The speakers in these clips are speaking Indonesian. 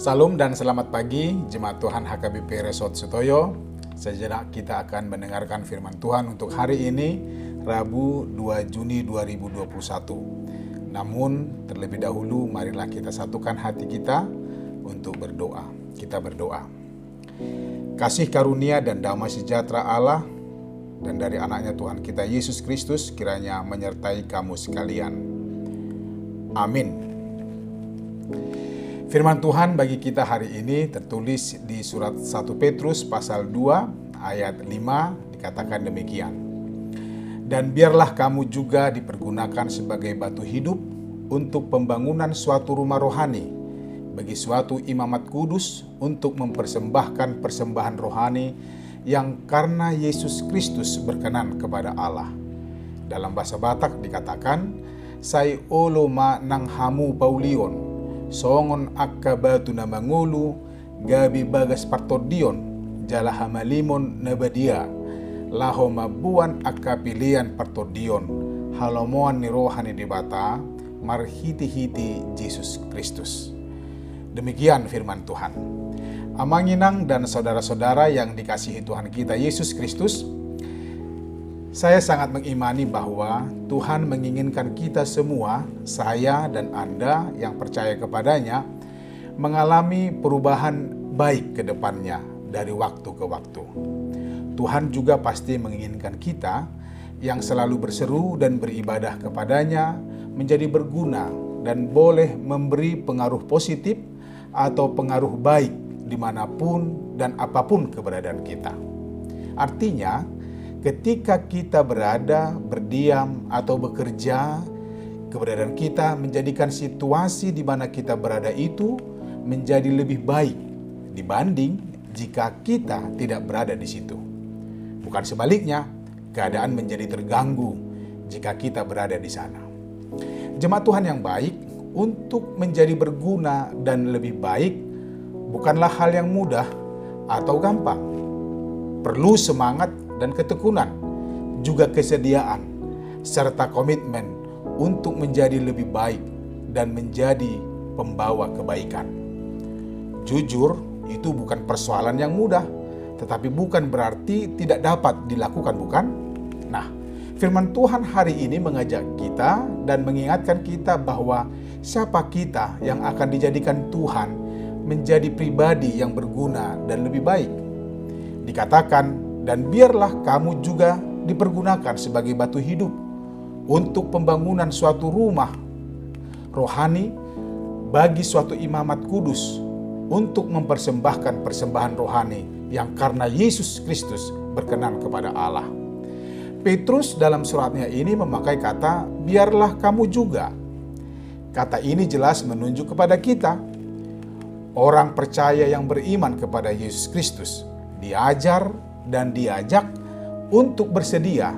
Salam dan selamat pagi, Jemaat Tuhan HKBP Resort Sutoyo. Sejenak kita akan mendengarkan firman Tuhan untuk hari ini, Rabu 2 Juni 2021. Namun, terlebih dahulu marilah kita satukan hati kita untuk berdoa. Kita berdoa. Kasih karunia dan damai sejahtera Allah dan dari anaknya Tuhan kita Yesus Kristus kiranya menyertai kamu sekalian. Amin. Firman Tuhan bagi kita hari ini tertulis di surat 1 Petrus pasal 2 ayat 5 dikatakan demikian. Dan biarlah kamu juga dipergunakan sebagai batu hidup untuk pembangunan suatu rumah rohani bagi suatu imamat kudus untuk mempersembahkan persembahan rohani yang karena Yesus Kristus berkenan kepada Allah. Dalam bahasa Batak dikatakan, Sai oloma nang hamu paulion, songon akka batu na mangulu, gabi bagas partodion, jala hamalimon nabadia, laho mabuan akka pilihan partodion, halomoan ni rohani dibata, marhiti-hiti Yesus Kristus. Demikian firman Tuhan. Amanginang dan saudara-saudara yang dikasihi Tuhan kita Yesus Kristus, saya sangat mengimani bahwa Tuhan menginginkan kita semua, saya dan Anda yang percaya kepadanya, mengalami perubahan baik ke depannya dari waktu ke waktu. Tuhan juga pasti menginginkan kita yang selalu berseru dan beribadah kepadanya menjadi berguna dan boleh memberi pengaruh positif atau pengaruh baik dimanapun dan apapun keberadaan kita. Artinya, ketika kita berada, berdiam, atau bekerja, keberadaan kita menjadikan situasi di mana kita berada itu menjadi lebih baik dibanding jika kita tidak berada di situ. Bukan sebaliknya, keadaan menjadi terganggu jika kita berada di sana. Jemaat Tuhan yang baik, untuk menjadi berguna dan lebih baik bukanlah hal yang mudah atau gampang. Perlu semangat dan ketekunan, juga kesediaan, serta komitmen untuk menjadi lebih baik dan menjadi pembawa kebaikan. Jujur, itu bukan persoalan yang mudah, tetapi bukan berarti tidak dapat dilakukan, bukan? Nah, firman Tuhan hari ini mengajak kita dan mengingatkan kita bahwa siapa kita yang akan dijadikan Tuhan menjadi pribadi yang berguna dan lebih baik. Dikatakan, dan biarlah kamu juga dipergunakan sebagai batu hidup untuk pembangunan suatu rumah rohani bagi suatu imamat kudus untuk mempersembahkan persembahan rohani yang karena Yesus Kristus berkenan kepada Allah. Petrus dalam suratnya ini memakai kata, biarlah kamu juga. Kata ini jelas menunjuk kepada kita, orang percaya yang beriman kepada Yesus Kristus, diajar dan diajak untuk bersedia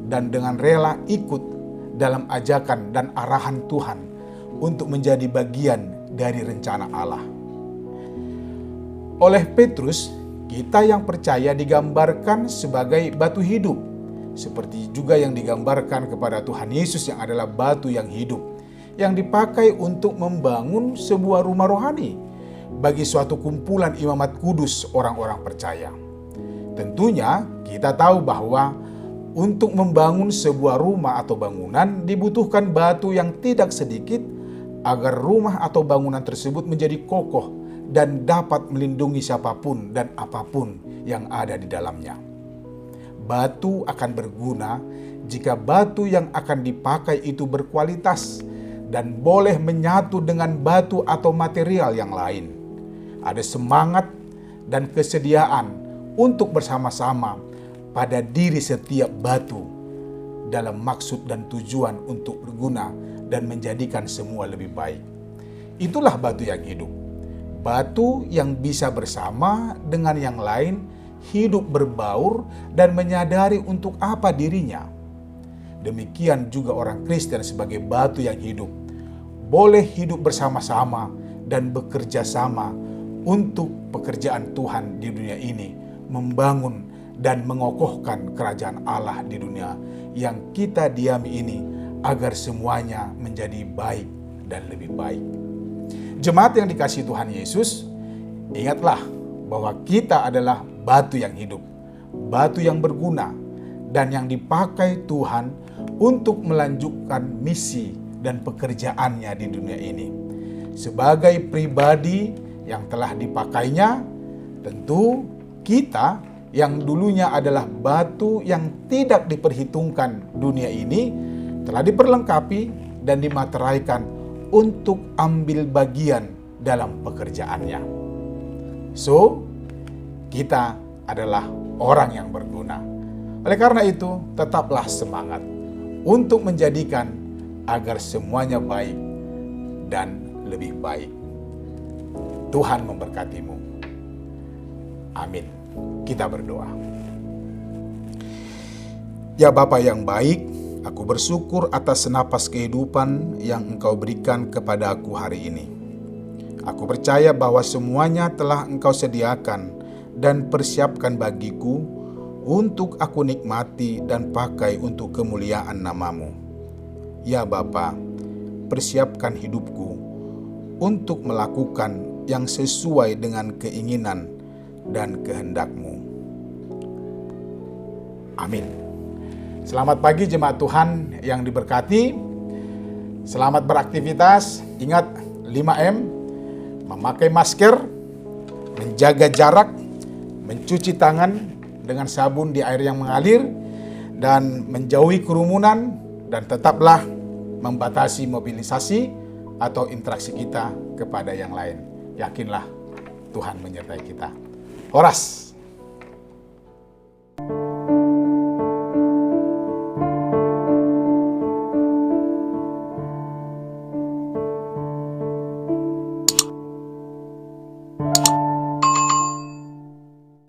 dan dengan rela ikut dalam ajakan dan arahan Tuhan untuk menjadi bagian dari rencana Allah. Oleh Petrus, kita yang percaya digambarkan sebagai batu hidup, seperti juga yang digambarkan kepada Tuhan Yesus yang adalah batu yang hidup, yang dipakai untuk membangun sebuah rumah rohani bagi suatu kumpulan imamat kudus orang-orang percaya. Tentunya kita tahu bahwa untuk membangun sebuah rumah atau bangunan dibutuhkan batu yang tidak sedikit agar rumah atau bangunan tersebut menjadi kokoh dan dapat melindungi siapapun dan apapun yang ada di dalamnya. Batu akan berguna jika batu yang akan dipakai itu berkualitas dan boleh menyatu dengan batu atau material yang lain. Ada semangat dan kesediaan untuk bersama-sama pada diri setiap batu dalam maksud dan tujuan untuk berguna dan menjadikan semua lebih baik. Itulah batu yang hidup. Batu yang bisa bersama dengan yang lain hidup berbaur dan menyadari untuk apa dirinya. Demikian juga orang Kristen sebagai batu yang hidup, boleh hidup bersama-sama dan bekerja sama untuk pekerjaan Tuhan di dunia ini, membangun dan mengokohkan kerajaan Allah di dunia yang kita diami ini agar semuanya menjadi baik dan lebih baik. Jemaat yang dikasihi Tuhan Yesus, Ingatlah bahwa kita adalah batu yang hidup, batu yang berguna, dan yang dipakai Tuhan untuk melanjutkan misi dan pekerjaannya di dunia ini. Sebagai pribadi yang telah dipakainya, tentu kita yang dulunya adalah batu yang tidak diperhitungkan dunia ini, telah diperlengkapi dan dimateraikan untuk ambil bagian dalam pekerjaannya. So, kita adalah orang yang berguna. Oleh karena itu, tetaplah semangat untuk menjadikan agar semuanya baik dan lebih baik. Tuhan memberkatimu. Amin. Kita berdoa. Ya Bapa yang baik, aku bersyukur atas senapas kehidupan yang Engkau berikan kepada aku hari ini. Aku percaya bahwa semuanya telah Engkau sediakan dan persiapkan bagiku untuk aku nikmati dan pakai untuk kemuliaan nama-Mu. Ya Bapa, persiapkan hidupku untuk melakukan yang sesuai dengan keinginan dan kehendak-Mu. Amin. Selamat pagi jemaat Tuhan yang diberkati. Selamat beraktivitas. Ingat 5M. Memakai masker, menjaga jarak, mencuci tangan dengan sabun di air yang mengalir, dan menjauhi kerumunan, dan tetaplah membatasi mobilisasi atau interaksi kita kepada yang lain. Yakinlah Tuhan menyertai kita. Horas.